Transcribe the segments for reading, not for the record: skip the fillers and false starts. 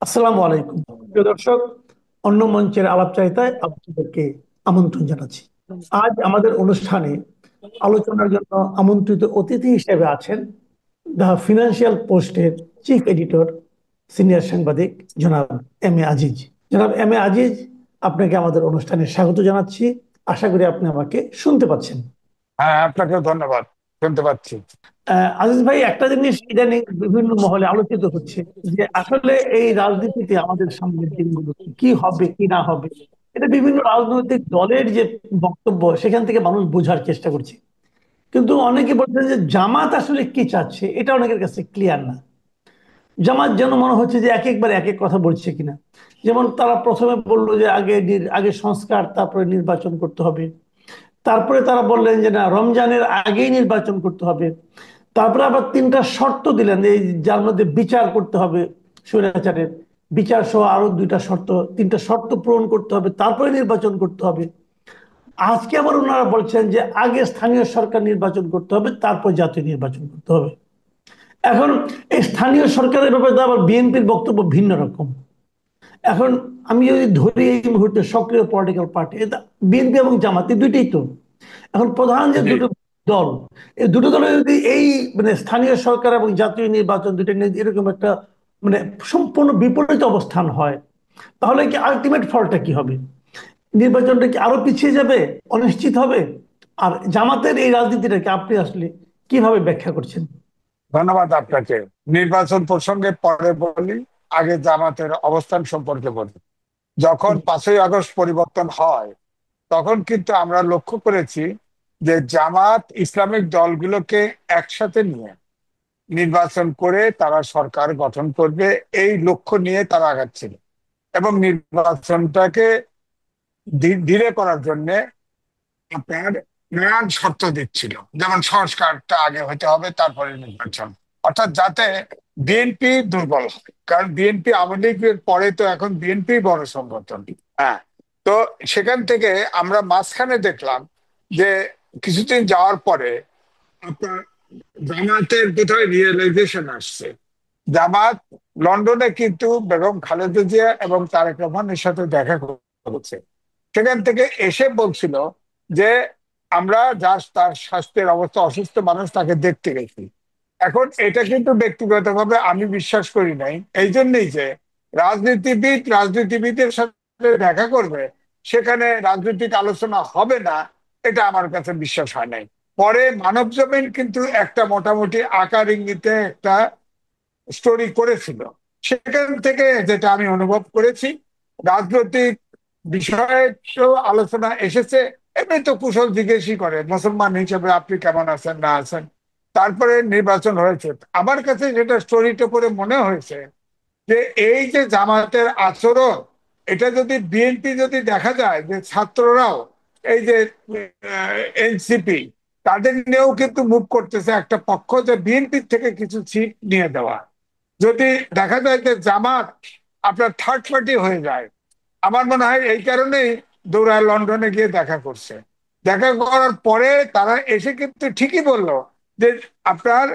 আসসালামু আলাইকুম প্রিয় দর্শক, অন্য মঞ্চের আলাপচারিতায় আপনাদেরকে আমন্ত্রণ জানাচ্ছি। আজ আমাদের অনুষ্ঠানে আলোচনার জন্য আমন্ত্রিত অতিথি হিসেবে আছেন দ্য ফিনান্সিয়াল পোস্টের চিফ এডিটর, সিনিয়র সাংবাদিক জনাব এম এ আজিজ। জনাব এম এ আজিজ, আপনাকে আমাদের অনুষ্ঠানে স্বাগত জানাচ্ছি। আশা করি আপনি আমাকে শুনতে পাচ্ছেন। হ্যাঁ, আপনাকে ধন্যবাদ। শুনতে পাচ্ছি। আজিজ ভাই, একটা জিনিস ইদানিং বিভিন্ন মহলে আলোচিত হচ্ছে যে আসলে এই রাজনীতিতে আমাদের সামনের দিনগুলো কি হবে কি না হবে, এটা বিভিন্ন রাজনৈতিক দলের যে বক্তব্য সেখান থেকে মানুষ বোঝার চেষ্টা করছে। কিন্তু অনেকে বলছেন যে জামাত আসলে কি চাচ্ছে এটা অনেকের কাছে ক্লিয়ার না। জামাত যেন মনে হচ্ছে যে এক একবার এক এক কথা বলছে কিনা। যেমন তারা প্রথমে বললো যে আগে আগে সংস্কার, তারপরে নির্বাচন করতে হবে। তারপরে তারা বললেন যে না, রমজানের আগেই নির্বাচন করতে হবে। তারপরে আবার তিনটা শর্ত দিলেন, এই যার মধ্যে বিচার করতে হবে, স্বৈরাচারের বিচার সহ আরো দুইটা শর্ত, তিনটা শর্ত পূরণ করতে হবে, তারপরে নির্বাচন করতে হবে। আজকে আবার ওনারা বলছেন যে আগে স্থানীয় সরকার নির্বাচন করতে হবে, তারপর জাতীয় নির্বাচন করতে হবে। এখন এই স্থানীয় সরকারের ব্যাপারে তো আবার বিএনপির বক্তব্য ভিন্ন রকম। এখন আমি যদি ধরি এই মুহূর্তে সক্রিয় পলিটিক্যাল পার্টি বিএনপি এবং জামাত, এই দুইটাই তো এখন প্রধান যে জি। দুটো দল। এই দুটো দলে যদি এই মানে স্থানীয় সরকার এবং জাতীয় নির্বাচন দুটো নিয়ে এরকম একটা মানে সম্পূর্ণ বিপরীত অবস্থান হয়, তাহলে কি আলটিমেট ফলটা কি হবে? নির্বাচনটা কি আরো পিছিয়ে যাবে, অনিশ্চিত হবে? আর জামাতের এই রাজনীতিটাকে আপনি আসলে কিভাবে ব্যাখ্যা করছেন? ধন্যবাদ আপনাকে। নির্বাচন প্রসঙ্গে পরে বলি, আগে জামাতের অবস্থান সম্পর্কে বলি। যখন 5ই আগস্ট পরিবর্তন হয়, তখন কিন্তু আমরা লক্ষ্য করেছি যে জামাত ইসলামিক দলগুলোকে একসাথে নিয়ে নির্বাচন করে তারা সরকার গঠন করবে, এই লক্ষ্য নিয়ে তারা আগাচ্ছিল। এবং নির্বাচনটাকে ধীরে করার জন্য আপনার নানান শর্ত দিচ্ছিল, যেমন সংস্কারটা আগে হতে হবে, তারপরে নির্বাচন। অর্থাৎ যাতে বিএনপি দুর্বল হয়, কারণ বিএনপি আওয়ামী লীগের পরে তো এখন বিএনপি বড় সংগঠন। হ্যাঁ। তো সেখান থেকে আমরা মাঝখানে দেখলাম যে কিছুদিন যাওয়ার পরে আপনার জামাতের কোথায় রিয়েলাইজেশন আসছে। জামাত লন্ডনে কিন্তু বেগম খালেদা জিয়া এবং তারেক রহমানের সাথে দেখা করেছে। সেখান থেকে এসে বলছিল যে আমরা জাস্ট তার স্বাস্থ্যের অবস্থা, অসুস্থ মানুষ, তাকে দেখতে গেছি। এখন এটা কিন্তু ব্যক্তিগতভাবে আমি বিশ্বাস করি নাই, এই জন্যই যে রাজনীতিবিদের সাথে দেখা করবে, সেখানে রাজনৈতিক আলোচনা হবে না, এটা আমার কাছে বিশ্বাস হয় নাই। পরে মানব জমিন কিন্তু একটা মোটামুটি আকার ইঙ্গিতে একটা স্টোরি করেছিল। সেখান থেকে যেটা আমি অনুভব করেছি, রাজনৈতিক বিষয়ে তো আলোচনা এসেছে। এমনি তো কুশল জিজ্ঞেসই করে মুসলমান হিসেবে, আপনি কেমন আছেন না আছেন। তারপরে নির্বাচন হয়েছে। আমার কাছে যেটা স্টোরিটা পড়ে মনে হয়েছে যে এই যে জামায়াতের আচরণ, এটা যদি বিএনপি যদি দেখা যায় যে ছাত্ররাও এই যে এনসিপি, তাদের নিয়েও কিন্তু মুভ করতেছে একটা পক্ষ, যে বিএনপির থেকে কিছু সিট নিয়ে দেওয়া। যদি দেখা যায় যে জামাত আপনার থার্ড পার্টি হয়ে যায়, আমার মনে হয় এই কারণেই দৌড়ায় লন্ডনে গিয়ে দেখা করছে। দেখা করার পরে তারা এসে কিন্তু ঠিকই বলল যে আপনার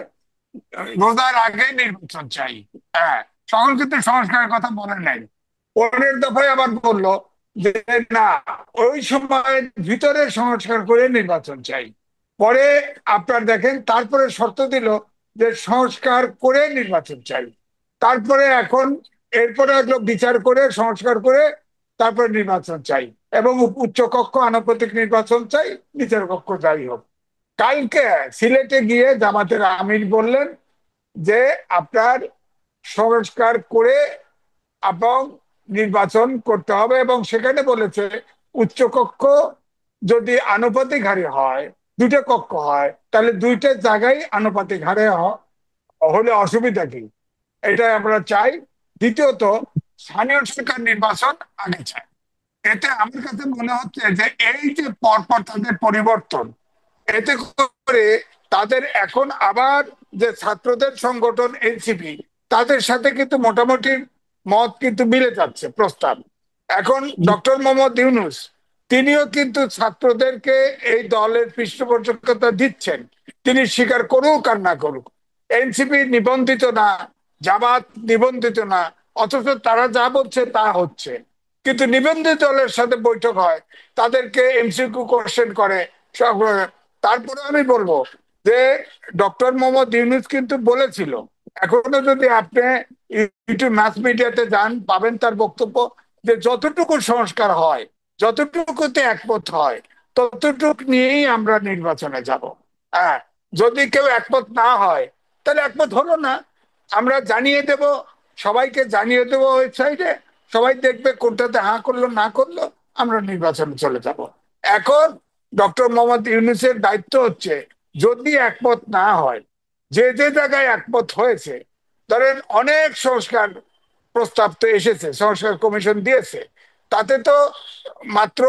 রোজার আগে নির্বাচন চাই। হ্যাঁ, তখন কিন্তু সংস্কারের কথা বলে নাই। পরের দফায় আবার বলল যে না, ওই সময়ের ভিতরে সংস্কার করে নির্বাচন চাই। পরে আপনার দেখেন তারপরে শর্ত দিল যে সংস্কার করে নির্বাচন চাই। তারপরে এখন এরপরে এগুলো বিচার করে সংস্কার করে তারপরে নির্বাচন চাই, এবং উচ্চ কক্ষ আনুপাতিক নির্বাচন চাই, নিচের কক্ষ যাই হোক। কালকে সিলেটে গিয়ে জামাতের আমির বললেন যে আপনার সংস্কার করে এবং নির্বাচন করতে হবে, এবং সেখানে বলেছে উচ্চকক্ষ যদি আনুপাতিক হারে হয়, দুইটা কক্ষ হয়, তাহলে দুইটা জায়গায় আনুপাতিক হারে হলে অসুবিধা কি, এটাই আমরা চাই। দ্বিতীয়ত, স্থানীয় সরকার নির্বাচন আগে চাই। এতে আমার কাছে মনে হচ্ছে যে এই যে পরপর তাদের পরিবর্তন, এতে করে তাদের এখন আবার যে ছাত্রদের সংগঠন এনসিপি, তাদের সাথে কিন্তু মোটামুটি মত কিন্তু মিলে যাচ্ছে প্রস্তাব। এখন ডক্টর মোহাম্মদ ইউনূস, তিনিও কিন্তু ছাত্রদেরকে এই দলের পৃষ্ঠপোষকতা দিচ্ছেন। তিনি স্বীকার করুক আর না করুক, এনসিপি নিবন্ধিত না, জামাত নিবন্ধিত না, অথচ তারা যা বলছে তা হচ্ছে। কিন্তু নিবন্ধিত দলের সাথে বৈঠক হয়, তাদেরকে এমসিকিউ কোশ্চেন করে সব। তারপরে আমি বলবো যে ডক্টর মোহাম্মদ ইউনূস কিন্তু বলেছিল, এখনো যদি আপনি একটু মাস মিডিয়াতে যান পাবেন তার বক্তব্য, যে যতটুকু সংস্কার হয়, যতটুকুতে একমত হয়, ততটুকু নিয়েই আমরা নির্বাচনে যাব। হ্যাঁ, যদি কেউ একমত না হয় তাহলে একমত হলো না, আমরা জানিয়ে দেব, সবাইকে জানিয়ে দেবো ওয়েবসাইটে, সবাই দেখবে কোনটাতে হ্যাঁ করলো না করলো, আমরা নির্বাচনে চলে যাব। এখন ডক্টর মোহাম্মদ ইউনূসের দায়িত্ব হচ্ছে, যদি একমত না হয়, যে যে জায়গায় একমত হয়েছে, ধরেন অনেক সংস্কার প্রস্তাব তো এসেছে, সংস্কার কমিশন দিয়েছে, তাতে তো মাত্র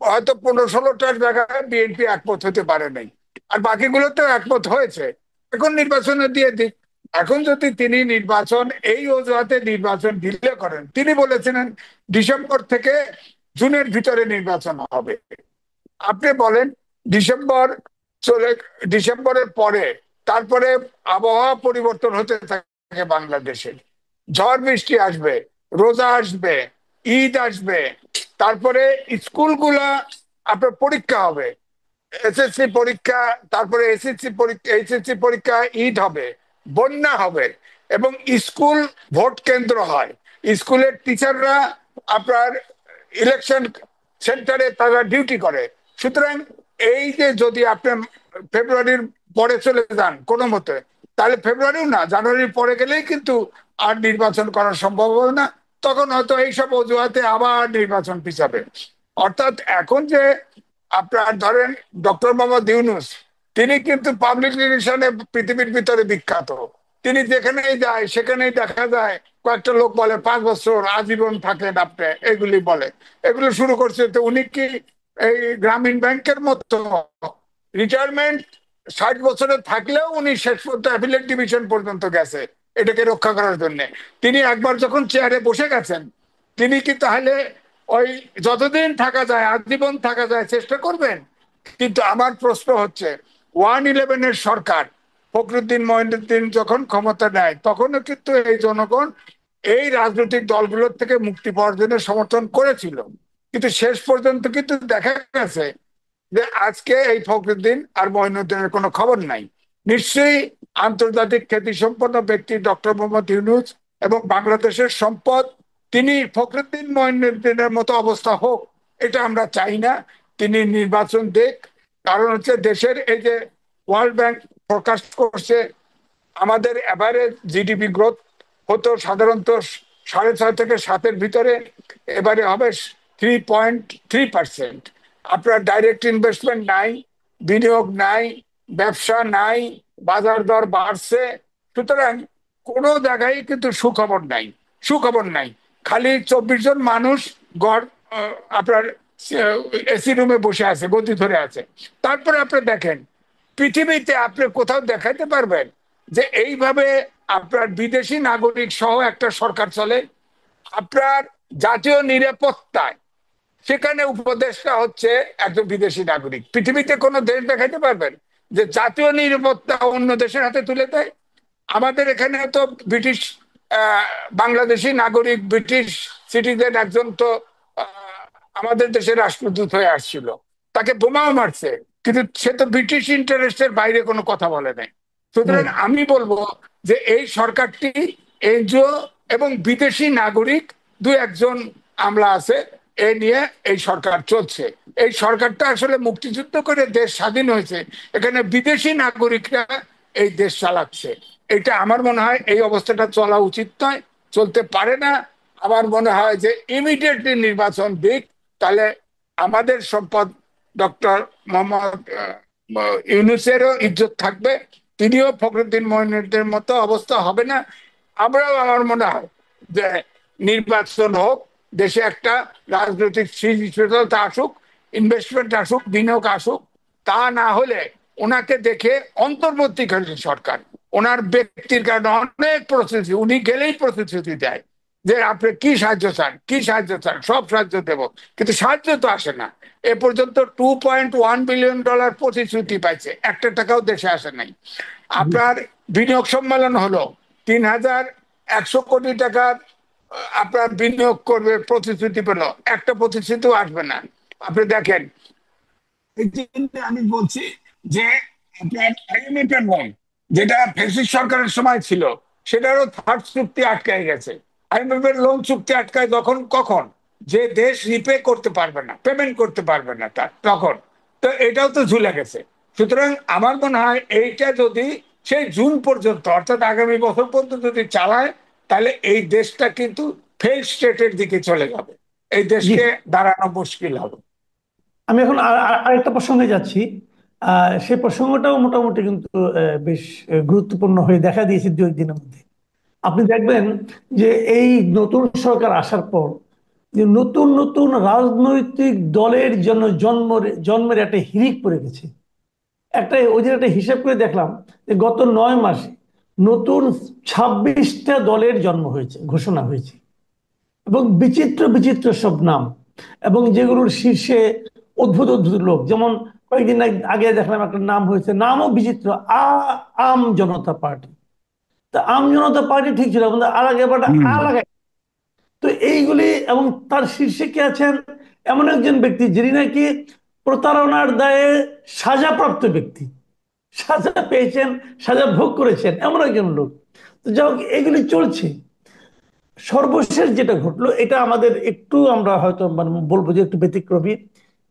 হয়তো 15-16টার জায়গায় বিএনপি একমত হতে পারে নাই, আর বাকিগুলোতেও একমত হয়েছে। এখন নির্বাচনে দিয়ে দিক। এখন যদি তিনি নির্বাচন এই অজুহাতে নির্বাচন ডিলে করেন, তিনি বলেছিলেন ডিসেম্বর থেকে জুনের ভিতরে নির্বাচন হবে। আপনি বলেন ডিসেম্বর চলে, ডিসেম্বরের পরে তারপরে আবহাওয়া পরিবর্তন হতে থাকে বাংলাদেশে, ঝড় বৃষ্টি আসবে, রোজা আসবে, ঈদ আসবে, তারপরে স্কুলগুলা আপনার পরীক্ষা হবে, এসএসসি পরীক্ষা, তারপরে এইচএসসি পরীক্ষা, ঈদ হবে, বন্যা হবে, এবং স্কুল ভোট কেন্দ্র হয়, স্কুলের টিচাররা আপনার ইলেকশন সেন্টারে তারা ডিউটি করে। সুতরাং এই যে যদি আপনি ফেব্রুয়ারির পরে চলে যান কোনো মতে, তাহলে ফেব্রুয়ারিও না, জানুয়ারির পরে গেলেই কিন্তু আর নির্বাচন করা সম্ভব হবে না। তখন হয়তো এইসব অজুহাতে আবার নির্বাচন পিছাবে। অর্থাৎ এখন যে আপনার ধরেন ডক্টর মোহাম্মদ ইউনূস, তিনি কিন্তু পাবলিক রিলেশনে পৃথিবীর ভিতরে বিখ্যাত। তিনি যেখানেই যায় সেখানেই দেখা যায় কয়েকটা লোক বলে 5 বছর আজীবন থাকেন আপনি, এগুলি বলে, এগুলো শুরু করছে। তো উনি কি এই গ্রামীণ ব্যাংকের মতো রিটায়ারমেন্ট 60 বছরে থাকলেও উনি শেষ পর্যন্ত অ্যাপিলেট ডিভিশন পর্যন্ত গেছে এটাকে রক্ষা করার জন্য। তিনি একবার যখন চেয়ারে বসে গেছেন, তিনি কি তাহলে ওই যতদিন থাকা যায় আজীবন থাকা যায় চেষ্টা করবেন? কিন্তু আমার প্রশ্ন হচ্ছে, 1-11-এর সরকার ফখরুদ্দিন মঈনুদ্দিন যখন ক্ষমতা নেয়, তখনও কিন্তু এই জনগণ এই রাজনৈতিক দলগুলোর থেকে মুক্তি পাওয়ার জন্য সমর্থন করেছিল। কিন্তু শেষ পর্যন্ত কিন্তু দেখা গেছে যে আজকে এই ফখরুদ্দিন আর মঈনুদ্দিনের কোনো খবর নাই। নিশ্চয়ই আন্তর্জাতিক খ্যাতিসম্পন্ন ব্যক্তি ডক্টর মোহাম্মদ ইউনূস এবং বাংলাদেশের সম্পদ, তিনি ফখরুদ্দিন মঈনুদ্দিনের মতো অবস্থা হোক, এটা আমরা চাই না। তিনি নির্বাচন দেখ, কারণ হচ্ছে দেশের এই যে ওয়ার্ল্ড ব্যাংক ফোরকাস্ট করছে আমাদের এভারেজ জিডিপি গ্রোথ হতো সাধারণত 6.5 থেকে 7-এর ভিতরে, এবারে হবে 3.3%। আপনার ডাইরেক্ট ইনভেস্টমেন্ট নাই, বিনিয়োগ নাই, ব্যবসা নাই, বাজার দর বাড়ছে। সুতরাং কোনো জায়গায় কিন্তু সুখবর নাই, সুখবর নাই। খালি 24 জন মানুষ গড় আপনার এসি রুমে বসে আছে, গদি ধরে আছে। তারপরে আপনি দেখেন পৃথিবীতে আপনি কোথাও দেখাতে পারবেন যে এইভাবে আপনার বিদেশি নাগরিক সহ একটা সরকার চলে? আপনার জাতীয় নিরাপত্তায় সেখানে উপদেষ্টা হচ্ছে একজন বিদেশি নাগরিক। পৃথিবীতে কোনো দেশ দেখাইতে পারবেন যে জাতীয় নিরাপত্তা অন্য দেশের হাতে তুলে দেয়? আমাদের এখানে তো ব্রিটিশ বাংলাদেশি নাগরিক, ব্রিটিশ সিটিজেন একজন তো আমাদের দেশের রাষ্ট্রদূত হয়ে আসছিল, তাকে বোমাও মারছে, কিন্তু সে তো ব্রিটিশ ইন্টারেস্টের বাইরে কোনো কথা বলে নাই। সুতরাং আমি বলবো যে এই সরকারটি এনজিও এবং বিদেশি নাগরিক 2-1 আমলা আছে, এ নিয়ে এই সরকার চলছে। এই সরকারটা আসলে মুক্তিযুদ্ধ করে দেশ স্বাধীন হয়েছে, এখানে বিদেশি নাগরিকরা এই দেশ চালাচ্ছে। এটা আমার মনে হয় এই অবস্থাটা চলা উচিত নয়, চলতে পারে না। আমার মনে হয় যে ইমিডিয়েটলি নির্বাচন দিক, তাহলে আমাদের সম্পদ ডক্টর মোহাম্মদ ইউনূসেরও ইজ্জত থাকবে, তিনিও ফখরুদ্দিন মঈনুদ্দিনের মতো অবস্থা হবে না। আমরাও, আমার মনে হয় যে নির্বাচন হোক, দেশে একটা রাজনৈতিক স্থিতিশীলতা আসুক, ইনভেস্টমেন্ট আসুক, বিনিয়োগ আসুক। তা না হলে ওনাকে দেখে অন্তর্বর্তীকালীন সরকার, ওনার ব্যক্তির কারণে অনেক প্রতিশ্রুতি, উনি গেলেই প্রতিশ্রুতি দেয় যে আপনি কি সাহায্য চান, কি সাহায্য চান, সব সাহায্য দেব, কিন্তু সাহায্য তো আসে না। এ পর্যন্ত $2.1 বিলিয়ন প্রতিশ্রুতি পাইছে, একটা টাকাও দেশে আসে নাই। আপনার বিনিয়োগ সম্মেলন হলো, 3,000 100 কোটি টাকার আপনার বিনিয়োগ করবে প্রতিশ্রুতি পেল, একটা প্রতিশ্রুতিও আসবে না। আপনি দেখেন, এই জন্য আমি বলছি যে আপনার আইএমএফ এর লোন, যেটা ফ্যাসিস্ট সরকারের সময় ছিল, সেটারও থার্ড চুক্তি আটকায় গেছে। আইএমএফ এর লোন চুক্তি আটকায় তখন কখন, যে দেশ রিপে করতে পারবে না, পেমেন্ট করতে পারবে না তার তখন। তো এটাও তো ঝুলে গেছে। সুতরাং আমার মনে হয় এইটা যদি সেই জুন পর্যন্ত, অর্থাৎ আগামী বছর পর্যন্ত যদি চালায়, তাহলে এই দেশটা কিন্তু ফেল স্টেটের দিকে চলে যাবে, এই জি, দেশকে দাঁড়ানো মুশকিল হবে। আমি এখন আরেকটা প্রসঙ্গে যাচ্ছি। সেই প্রসঙ্গটাও মোটামুটি কিন্তু বেশ গুরুত্বপূর্ণ হয়ে দেখা দিয়েছে দু একদিনের মধ্যে। আপনি দেখবেন যে এই নতুন সরকার আসার পর যে নতুন নতুন রাজনৈতিক দলের জন্য জন্মের একটা হিড়িক পড়ে গেছে। ওই দিন একটা হিসাব করে দেখলাম যে গত 9 মাসে নতুন 26টা দলের জন্ম হয়েছে, ঘোষণা হয়েছে, এবং বিচিত্র বিচিত্র সব নাম, এবং যেগুলোর শীর্ষে অদ্ভুত অদ্ভুত লোক। যেমন কয়েকদিন আগে দেখলাম একটা নাম হয়েছে, নামও বিচিত্র, আম জনতা পার্টি। তা আম জনতা পার্টি ঠিক ছিল, কিন্তু আর আগে আবার হুম। লাগাই। তো এইগুলি, এবং তার শীর্ষে কে আছেন, এমন একজন ব্যক্তি যিনি নাকি প্রতারণার দায়ে সাজাপ্রাপ্ত ব্যক্তি, সাজা পেয়েছেন, সাজা ভোগ করেছেন, এমন একজন লোক। তো যাই হোক, এগুলি চলছে। সর্বশেষ যেটা ঘটলো, এটা আমাদের একটু, আমরা হয়তো মানে বলবো যে একটু ব্যতিক্রমী,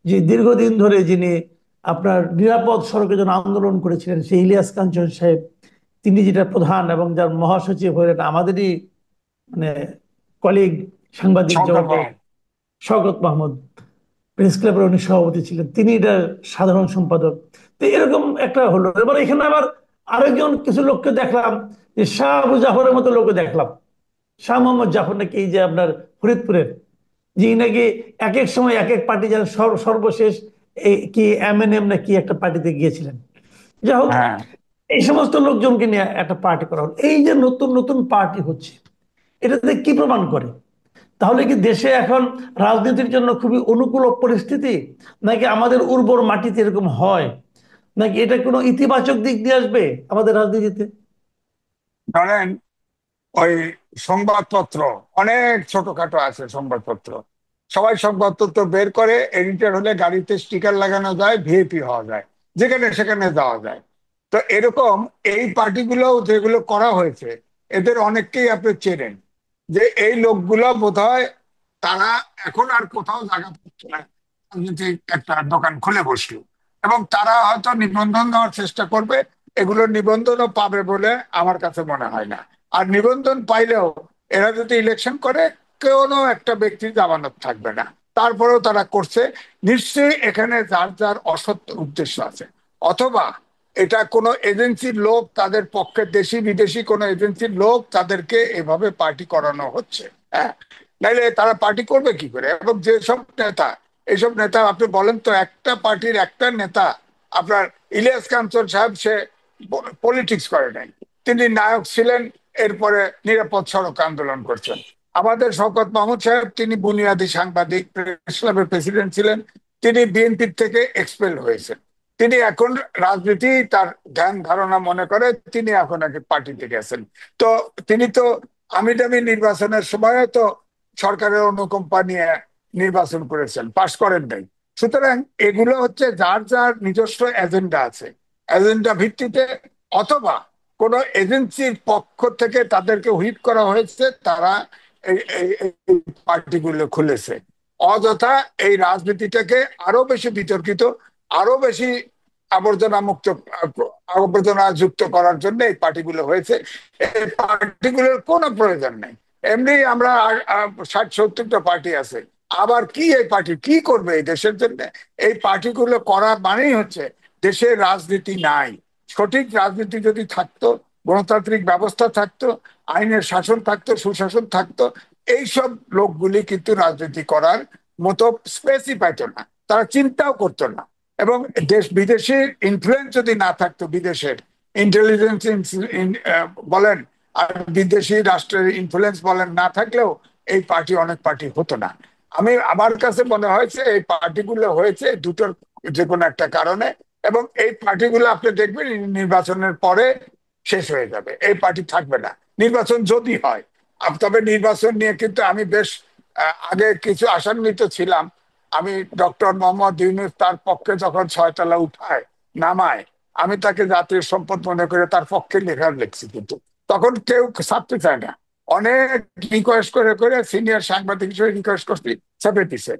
যে দীর্ঘদিন ধরে যিনি আপনার নিরাপদ সড়কের জন্য আন্দোলন করেছিলেন, সেই ইলিয়াস কাঞ্চন সাহেব, তিনি যেটা প্রধান এবং যার মহাসচিব হলেন আমাদেরই মানে কলিগ সাংবাদিক শওকত জগতের মাহমুদ। শওকত মাহমুদ, প্রেস ক্লাবের উনি সভাপতি ছিলেন, তিনি এটা সাধারণ সম্পাদক। তো এরকম একটা হলো। এবার এখানে আবার আরেকজন কিছু লোককে দেখলাম, যে শাহ আবু জাফরের মতো লোককে দেখলাম। শাহ মোহাম্মদ জাফর নাকি, এই যে আপনার ফরিদপুরের, যে নাকি এক এক সময় এক এক পার্টি, যেন সর্বশেষ এই কি এমএনএম না কি একটা পার্টিতে গিয়েছিলেন। যাই হোক, হ্যাঁ, এই সমস্ত লোকজনকে নিয়ে একটা পার্টি করা হলো। এই যে নতুন নতুন পার্টি হচ্ছে, এটাতে কি প্রমাণ করে? তাহলে কি দেশে এখন রাজনীতির জন্য খুবই অনুকূল পরিস্থিতি, নাকি আমাদের উর্বর মাটিতে এরকম হয়, নাকি এটা কোনো ইতিবাচক দিক দিয়ে আসবে আমাদের রাজনীতিতে? ধরেন ওই সংবাদপত্র, অনেক ছোটখাটো আছে সংবাদপত্র, সবাই সংবাদপত্র বের করে, এডিটর হলে গাড়িতে স্টিকার লাগানো যায়, ভিআইপি হওয়া যায়, যেখানে সেখানে যাওয়া যায়। তো এরকম এই পার্টিগুলো যেগুলো করা হয়েছে, এদের অনেককেই আপনি চেনেন, যে এই লোকগুলো বোধহয় তারা এখন আর কোথাও জায়গা পাচ্ছে না, রাজনৈতিক একটা দোকান খুলে বসলো, এবং তারা হয়তো নিবন্ধন দেওয়ার চেষ্টা করবে। এগুলোর নিবন্ধনও পাবে বলে আমার কাছে মনে হয় না। আর নিবন্ধন পাইলেও এরা যদি ইলেকশন করে, কোনো একটা ব্যক্তির জামানত থাকবে না। তারপরেও তারা করছে, নিশ্চয়ই এখানে যার যার অসৎ উদ্দেশ্য আছে, অথবা এটা কোনো এজেন্সির লোক, তাদের পক্ষে দেশি বিদেশি কোনো এজেন্সির লোক, তাদেরকে এভাবে পার্টি করানো হচ্ছে। হ্যাঁ, নাইলে তারা পার্টি করবে কি করে? এবং যেসব নেতা, এইসব নেতা আপনি বলেন তো, একটা পার্টির একটা নেতা, আপনার ইলিয়াস কাঞ্চন সাহেব, সে পলিটিক্স করে নাই, তিনি নায়ক ছিলেন, এরপরে নিরাপদ সড়ক আন্দোলন করছেন। আমাদের শওকত মাহমুদ সাহেব, তিনি বুনিয়াদী সাংবাদিক, প্রেস ক্লাবের প্রেসিডেন্ট ছিলেন, তিনি বিএনপি থেকে এক্সপেল হয়েছেন। তিনি এখন রাজনীতি তার ধ্যান ধারণা মনে করে, তিনি এখন আগে পার্টিতে গেছেন। তো তিনি তো আমি দামি নির্বাচনের সময় তো সরকারের অনুকম্পা নিয়ে নির্বাচন করেছেন, পাশ করেন নাই। সুতরাং এগুলো হচ্ছে যার যার নিজস্ব এজেন্ডা আছে, এজেন্ডা ভিত্তিতে, অথবা কোন এজেন্সির পক্ষ থেকে তাদেরকে হুইপ করা হয়েছে, তারা এই পার্টিগুলো খুলেছে। অযথা এই রাজনীতিটাকে আরো বেশি বিতর্কিত, আরো বেশি আবর্জনা মুক্ত, আবর্জনা যুক্ত করার জন্য এই পার্টিগুলো হয়েছে। এই পার্টিগুলোর কোনো প্রয়োজন নেই। এমনি আমরা 60-70টা পার্টি আছে, আবার কি এই পার্টি কি করবে এই দেশের জন্য? এই পার্টিগুলো করা মানেই হচ্ছে দেশের রাজনীতি নাই। সঠিক রাজনীতি যদি থাকতো, গণতান্ত্রিক ব্যবস্থা থাকতো, আইনের শাসন থাকতো, সুশাসন থাকতো, এইসব লোকগুলি কিন্তু রাজনীতি করার মতো স্পেসই পাইতো না, তারা চিন্তাও করতো না। এবং দেশ বিদেশের ইনফ্লুয়েন্স যদি না থাকতো, বিদেশের ইন্টেলিজেন্স বলেন আর বিদেশি রাষ্ট্রের ইনফ্লুয়েন্স বলেন, না থাকলেও এই পার্টি, অনেক পার্টি হতো না। আমার কাছে মনে হয়েছে এই পার্টিগুলো হয়েছে দুটোর যে কোনো একটা কারণে, এবং এই পার্টিগুলো আপনি দেখবেন নির্বাচনের পরে শেষ হয়ে যাবে, এই পার্টি থাকবে না। নির্বাচন যদি হয়। তবে নির্বাচন নিয়ে কিন্তু আমি বেশ আগে কিছু আশান্বিত ছিলাম। আমি ডক্টর মোহাম্মদ ইউনূস তার পক্ষে যখন 6 তলা উঠায় নামায়, আমি তাকে জাতীয় সম্পদ মনে করে তার পক্ষে লেখা লিখছি, কিন্তু তখন কেউ ছাড়তে চায় না। অনেক রিকোয়েস্ট করে করে সিনিয়র সাংবাদিক হিসেবে রিকোয়েস্ট করছি, চেপে দিছে।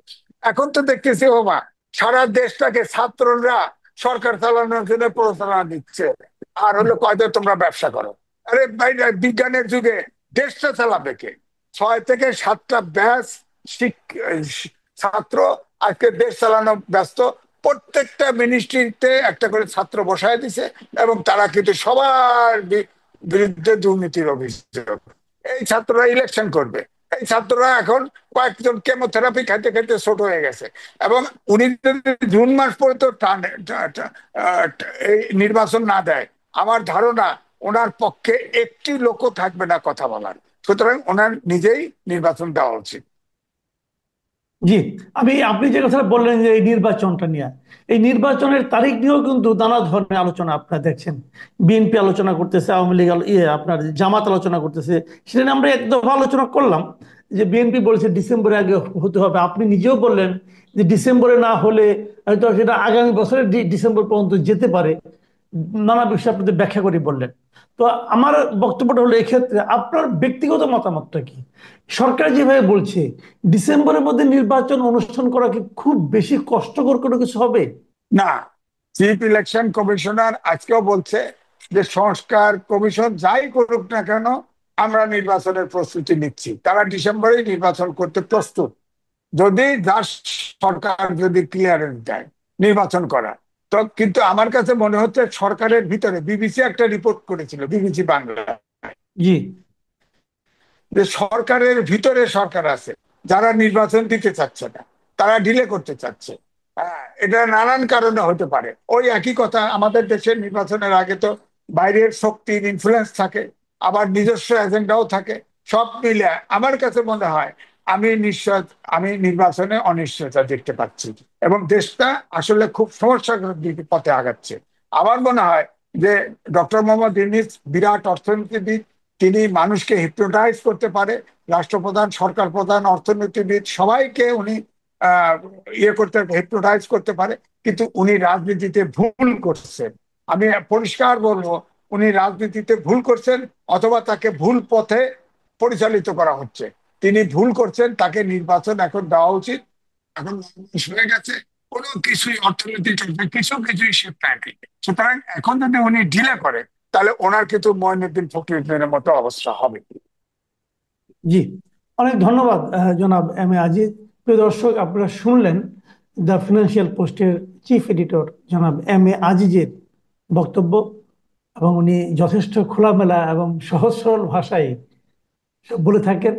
এখন তো দেখতেছি ও মা, সারা দেশটাকে ছাত্ররা সরকার চালানোর জন্য প্রচারণা দিচ্ছে, আর হলো কয়তো তোমরা ব্যবসা করো। আরে ভাই, বিজ্ঞানের যুগে দেশটা চালাবে কে? 6 থেকে 7টা ব্যাচ ছাত্র আজকে দেশ চালানো ব্যস্ত। প্রত্যেকটা মিনিস্ট্রিতে একটা করে ছাত্র বসায় দিছে, এবং তারা কিন্তু সবার বিরুদ্ধে দুর্নীতির অভিযোগ। এই ছাত্ররা ইলেকশন করবে। এই ছাত্ররা এখন কয়েকজন কেমোথেরাপি খাইতে খাইতে ছোট হয়ে গেছে। এবং উনি যদি জুন মাস পর্যন্ত এই নির্বাচন না দেয়, আমার ধারণা ওনার পক্ষে একটি লোকও থাকবে না কথা বলার। সুতরাং ওনার নিজেই নির্বাচন দেওয়া উচিত। জি, আপনি যে কথাটা বললেন যে এই নির্বাচনটা নিয়ে, এই নির্বাচনের তারিখ নিয়েও কিন্তু নানা ধরনের আলোচনা আপনারা দেখছেন। বিএনপি আলোচনা করতেছে, আওয়ামী লীগ আপনার জামাত আলোচনা করতেছে। সেটা নিয়ে আমরা এক দফা আলোচনা করলাম যে বিএনপি বলেছে ডিসেম্বরের আগে হতে হবে। আপনি নিজেও বললেন যে ডিসেম্বরে না হলে হয়তো সেটা আগামী বছরের ডিসেম্বর পর্যন্ত যেতে পারে। নানা বিষয় আপনাদের ব্যাখ্যা করে বললেন। তো আমার বক্তব্যটা হলো, এক্ষেত্রে আপনার ব্যক্তিগত মতামতটা কি? সরকার যেভাবে বলছে ডিসেম্বরের মধ্যে নির্বাচন অনুষ্ঠান করা কি খুব বেশি কষ্টকর কোনো কিছু হবে? না, চিফ ইলেকশন কমিশনার আজকেও বলছে যে সংস্কার কমিশন যাই করুক না কেন, আমরা নির্বাচনের প্রস্তুতি নিচ্ছি। তারা ডিসেম্বরেই নির্বাচন করতে প্রস্তুত, যদি যার সরকার যদি ক্লিয়ারেন্স দেয় নির্বাচন করা। তো কিন্তু আমার কাছে মনে হচ্ছে সরকারের ভিতরে, বিবিসি একটা রিপোর্ট করেছিল, বিবিসি বাংলা, জি, যে সরকারের ভিতরে সরকার আছে যারা নির্বাচন দিতে চাচ্ছে না, তারা ডিলে করতে চাচ্ছে। এটা নানান কারণে হতে পারে। ওই একই কথা, আমাদের দেশের নির্বাচনের আগে তো বাইরের শক্তির ইনফ্লুয়েন্স থাকে, আবার নিজস্ব এজেন্ডাও থাকে। সব মিলে আমার কাছে মনে হয় আমি নির্বাচনে অনিশ্চয়তা দেখতে পাচ্ছি, এবং দেশটা আসলে খুব সমস্যার পথে আগাচ্ছে। আমার মনে হয় যে ডক্টর মোহাম্মদ ইউনূস বিরাট অর্থনীতিবিদ, তিনি মানুষকে হিপনোটাইজ করতে পারে। রাষ্ট্রপ্রধান, সরকার প্রধান, অর্থনীতিবিদ সবাইকে উনি আহ ইয়ে করতে, হিপনোটাইজ করতে পারে। কিন্তু উনি রাজনীতিতে ভুল করছেন। আমি পরিষ্কার বলবো, উনি রাজনীতিতে ভুল করছেন, অথবা তাকে ভুল পথে পরিচালিত করা হচ্ছে। তিনি ভুল করছেন, তাকে নির্বাচন এখন দেওয়া উচিত। এখন হয়ে গেছে, কোনো কিছুই অর্থনীতি চলছে, কিছু কিছুই সে প্যাকে। সুতরাং এখন যদি উনি ডিলে করে, তাহলে ওনার কিন্তু মঈনুদ্দিন ফখরুদ্দিনের মতো অবস্থা হবে। জি, অনেক ধন্যবাদ জনাব এম এ আজিজ। প্রিয় দর্শক, আপনারা শুনলেন দ্য ফিনান্সিয়াল পোস্টের চিফ এডিটর জনাব এম এ আজিজের বক্তব্য। এবং উনি যথেষ্ট খোলামেলা এবং সহজ সরল ভাষায় বলে থাকেন।